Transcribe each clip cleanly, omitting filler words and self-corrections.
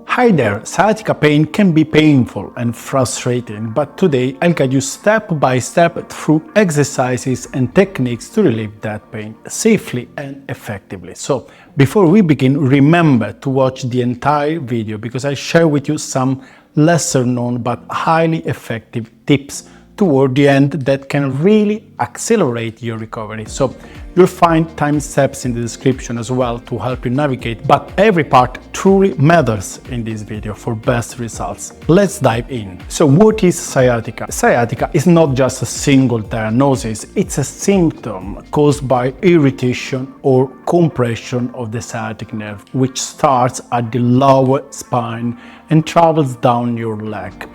Hi there, sciatica pain can be painful and frustrating, but today I'll guide you step by step through exercises and techniques to relieve that pain safely and effectively. So, before we begin, remember to watch the entire video because I share with you some lesser known but highly effective tips toward the end that can really accelerate your recovery. So you'll find timestamps in the description as well to help you navigate, but every part truly matters in this video for best results. Let's dive in. So what is sciatica? Sciatica is not just a single diagnosis, it's a symptom caused by irritation or compression of the sciatic nerve, which starts at the lower spine and travels down your leg.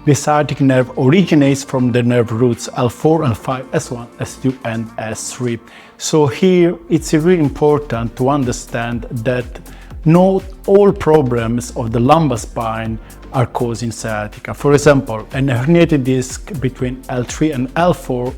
The sciatic nerve originates from the nerve roots L4, L5, S1, S2 and S3. So here it's really important to understand that not all problems of the lumbar spine are causing sciatica. For example, an herniated disc between L3 and L4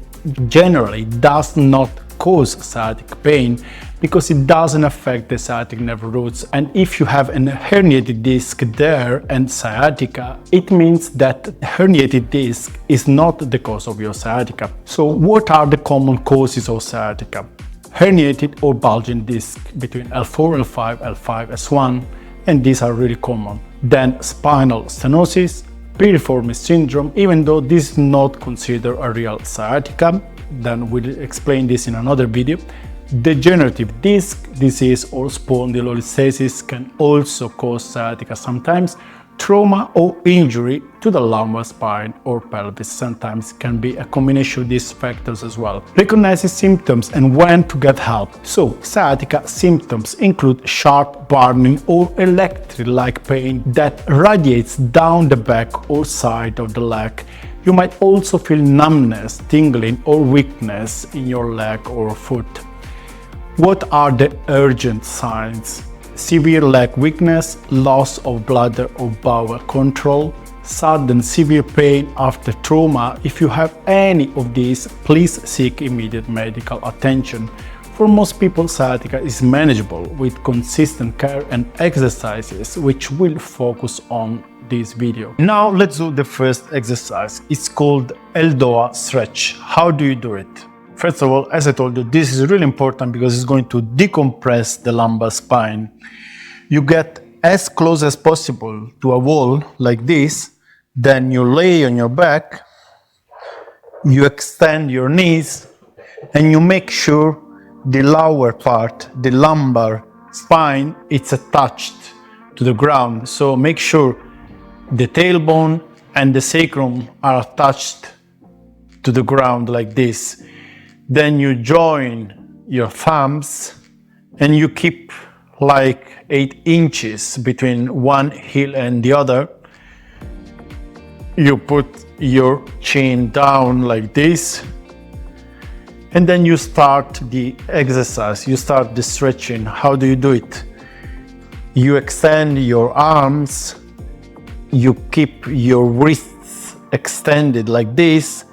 generally does not cause sciatic pain because it doesn't affect the sciatic nerve roots, and if you have an herniated disc there and sciatica, it means that herniated disc is not the cause of your sciatica. So what are the common causes of sciatica? Herniated or bulging disc between L4, L5, L5, S1, and these are really common. Then spinal stenosis, piriformis syndrome, even though this is not considered a real sciatica, then we'll explain this in another video. Degenerative disc disease or spondylolisthesis can also cause sciatica sometimes. Trauma or injury to the lumbar spine or pelvis sometimes can be a combination of these factors as well. Recognizing symptoms and when to get help. So, sciatica symptoms include sharp burning or electric-like pain that radiates down the back or side of the leg. You might also feel numbness, tingling or weakness in your leg or foot. What are the urgent signs? Severe leg weakness, loss of bladder or bowel control, sudden severe pain after trauma. If you have any of these, please seek immediate medical attention. For most people, sciatica is manageable with consistent care and exercises, which we'll focus on this video. Now let's do the first exercise. It's called Eldoa stretch. How do you do it? First of all, as I told you, this is really important because it's going to decompress the lumbar spine. You get as close as possible to a wall like this, then you lay on your back, you extend your knees, and you make sure the lower part, the lumbar spine, it's attached to the ground. So make sure the tailbone and the sacrum are attached to the ground like this. Then you join your thumbs and you keep like 8 inches between one heel and the other. You put your chin down like this. And then you start the exercise, you start the stretching. How do you do it? You extend your arms, you keep your wrists extended like this,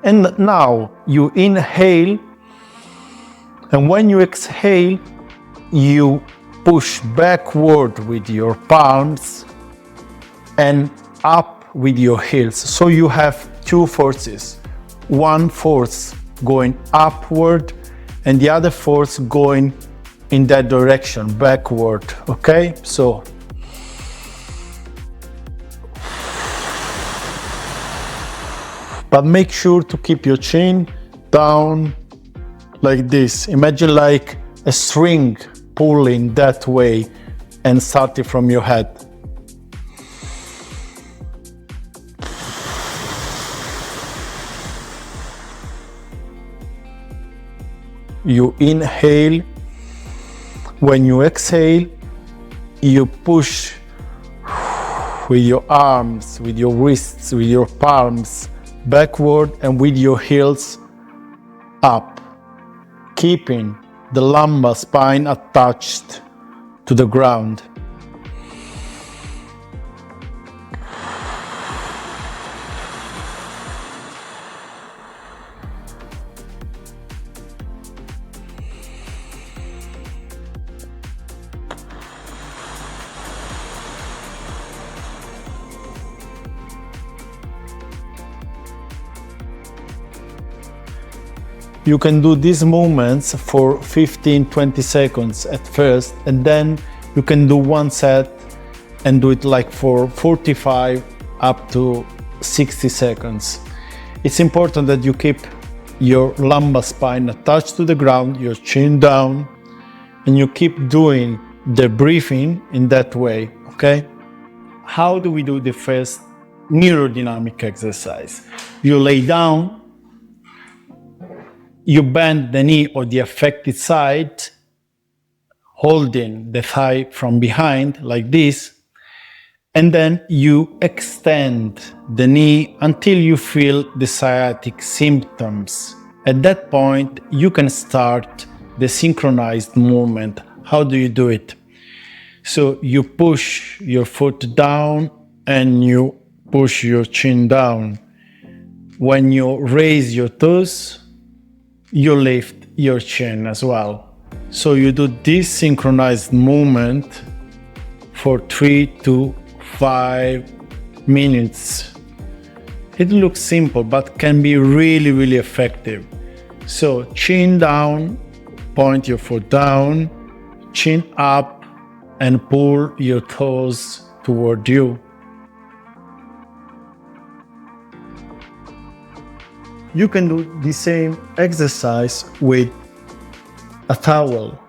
and now you inhale, and when you exhale, you push backward with your palms and up with your heels. So you have two forces, one force going upward and the other force going in that direction, backward, okay? So but make sure to keep your chin down like this. Imagine like a string pulling that way and starting from your head. You inhale. When you exhale, you push with your arms, with your wrists, with your palms, backward and with your heels up, keeping the lumbar spine attached to the ground. You can do these movements for 15-20 seconds at first, and then you can do one set and do it like for 45 up to 60 seconds. It's important that you keep your lumbar spine attached to the ground, your chin down, and you keep doing the breathing in that way, okay? How do we do the first neurodynamic exercise? You lay down, you bend the knee or the affected side, holding the thigh from behind like this, and then you extend the knee until you feel the sciatic symptoms. At that point, you can start the synchronized movement. How do you do it? So you push your foot down and you push your chin down. When you raise your toes, you lift your chin as well. So you do this synchronized movement for 3 to 5 minutes. It looks simple, but can be really, really effective. So chin down, point your foot down, chin up, and pull your toes toward you. You can do the same exercise with a towel.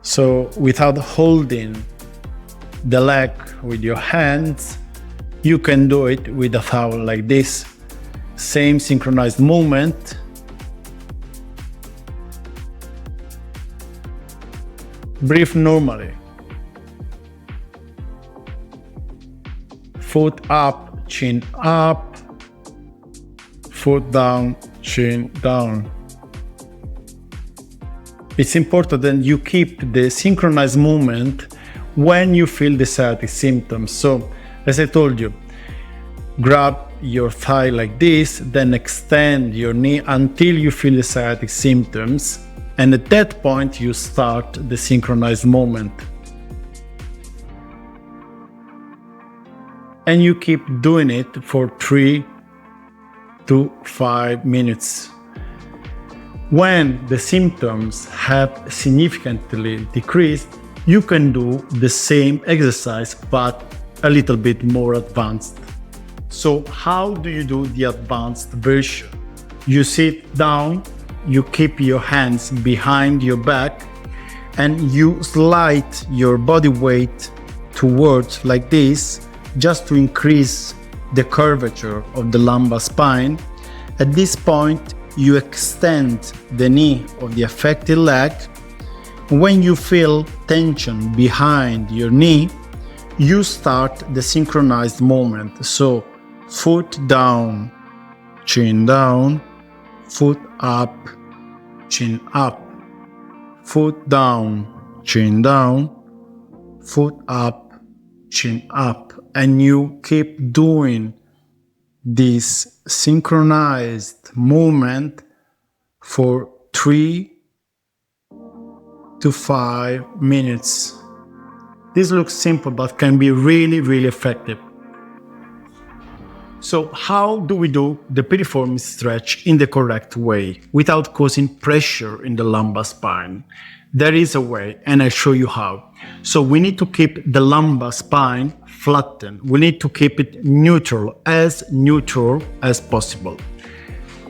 So without holding the leg with your hands, you can do it with a towel like this. Same synchronized movement. Breathe normally. Foot up, chin up. Foot down, chin down. It's important that you keep the synchronized movement when you feel the sciatic symptoms. So, as I told you, grab your thigh like this, then extend your knee until you feel the sciatic symptoms, and at that point you start the synchronized movement. And you keep doing it for 3 to 5 minutes. When the symptoms have significantly decreased, you can do the same exercise but a little bit more advanced. So how do you do the advanced version? You sit down, you keep your hands behind your back, and you slide your body weight towards like this, just to increase the curvature of the lumbar spine. At this point, you extend the knee of the affected leg. When you feel tension behind your knee, you start the synchronized movement. So, foot down, chin down, foot up, chin up, foot down, chin down, foot up, chin up. And you keep doing this synchronized movement for 3 to 5 minutes. This looks simple, but can be really, really effective. So how do we do the piriformis stretch in the correct way without causing pressure in the lumbar spine? There is a way, and I'll show you how. So we need to keep the lumbar spine flattened. We need to keep it neutral as possible.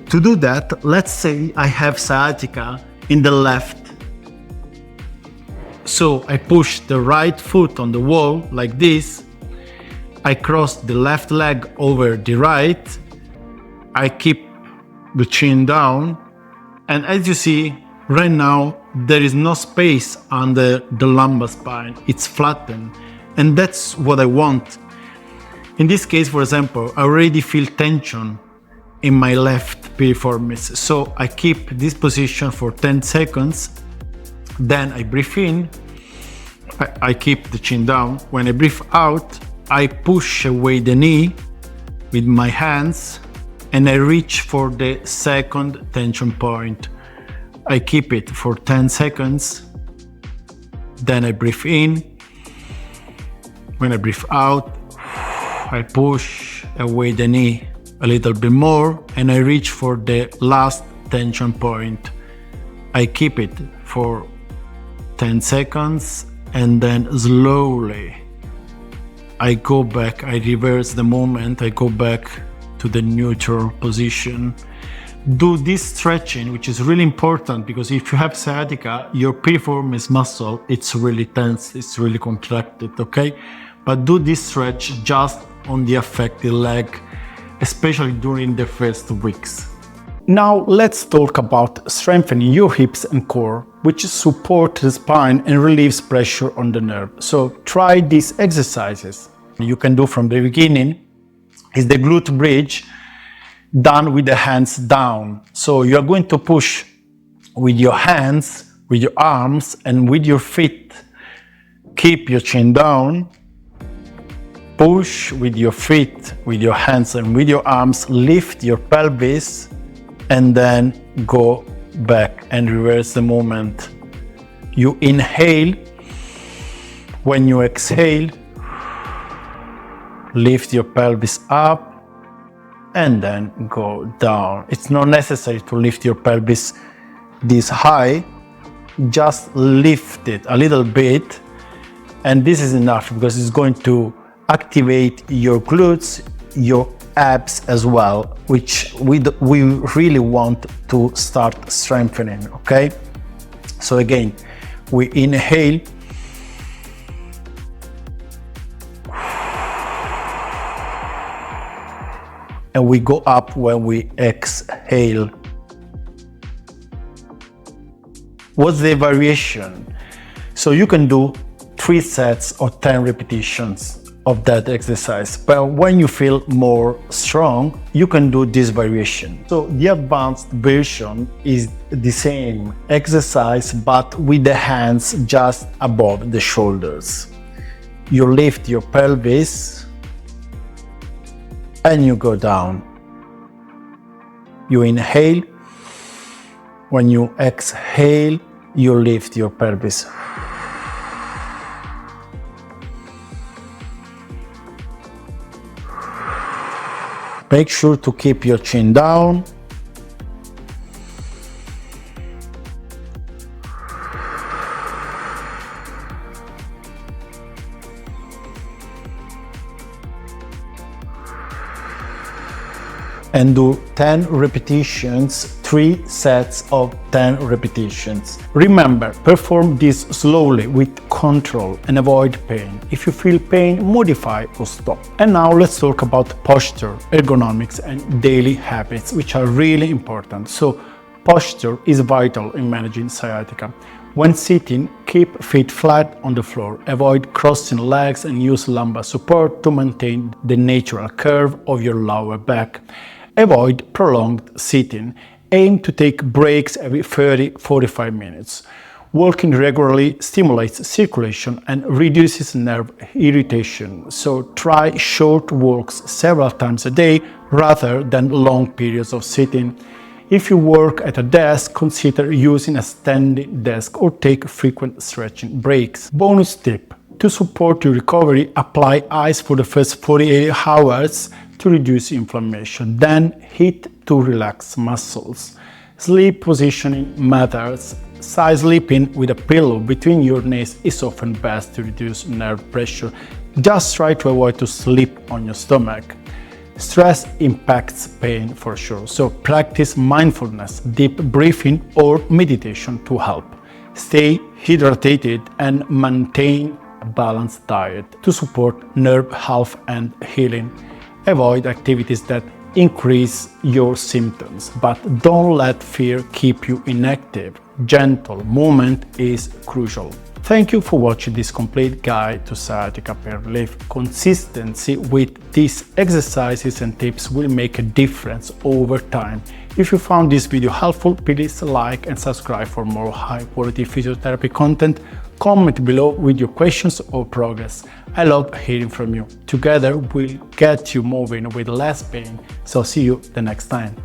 To do that, let's say I have sciatica in the left. So I push the right foot on the wall like this. I cross the left leg over the right. I keep the chin down. And as you see, right now, there is no space under the lumbar spine. It's flattened. And that's what I want. In this case, for example, I already feel tension in my left piriformis. So I keep this position for 10 seconds. Then I breathe in. I keep the chin down. When I breathe out, I push away the knee with my hands and I reach for the second tension point. I keep it for 10 seconds. Then I breathe in. When I breathe out, I push away the knee a little bit more and I reach for the last tension point. I keep it for 10 seconds and then slowly I go back, I reverse the movement, I go back to the neutral position. Do this stretching, which is really important because if you have sciatica, your piriformis muscle, it's really tense, it's really contracted, okay? But do this stretch just on the affected leg, especially during the first weeks. Now let's talk about strengthening your hips and core, which support the spine and relieves pressure on the nerve. So try these exercises. You can do from the beginning is the glute bridge done with the hands down. So you are going to push with your hands, with your arms, and with your feet. Keep your chin down. Push with your feet, with your hands and with your arms. Lift your pelvis and then go back and reverse the movement. You inhale. When you exhale, lift your pelvis up and then go down. It's not necessary to lift your pelvis this high, just lift it a little bit, and this is enough because it's going to activate your glutes, your abs as well, which we really want to start strengthening, okay? So again, we inhale, and we go up when we exhale. What's the variation? So you can do 3 sets or 10 repetitions of that exercise. But when you feel more strong, you can do this variation. So the advanced version is the same exercise, but with the hands just above the shoulders. You lift your pelvis and you go down. You inhale. When you exhale, you lift your pelvis. Make sure to keep your chin down. And do 10 repetitions, 3 sets of 10 repetitions. Remember, perform this slowly with control and avoid pain. If you feel pain, modify or stop. And now let's talk about posture, ergonomics and daily habits, which are really important. So posture is vital in managing sciatica. When sitting, keep feet flat on the floor. Avoid crossing legs and use lumbar support to maintain the natural curve of your lower back. Avoid prolonged sitting. Aim to take breaks every 30-45 minutes. Walking regularly stimulates circulation and reduces nerve irritation. So try short walks several times a day rather than long periods of sitting. If you work at a desk, consider using a standing desk or take frequent stretching breaks. Bonus tip: to support your recovery, apply ice for the first 48 hours to reduce inflammation, then heat to relax muscles. Sleep positioning matters. Side sleeping with a pillow between your knees is often best to reduce nerve pressure. Just try to avoid to sleep on your stomach. Stress impacts pain for sure, so practice mindfulness, deep breathing or meditation to help. Stay hydrated and maintain a balanced diet to support nerve health and healing. Avoid activities that increase your symptoms, but don't let fear keep you inactive. Gentle movement is crucial. Thank you for watching this complete guide to sciatica pain relief. Consistency with these exercises and tips will make a difference over time. If you found this video helpful, please like and subscribe for more high-quality physiotherapy content. Comment below with your questions or progress. I love hearing from you. Together we'll get you moving with less pain. So see you the next time.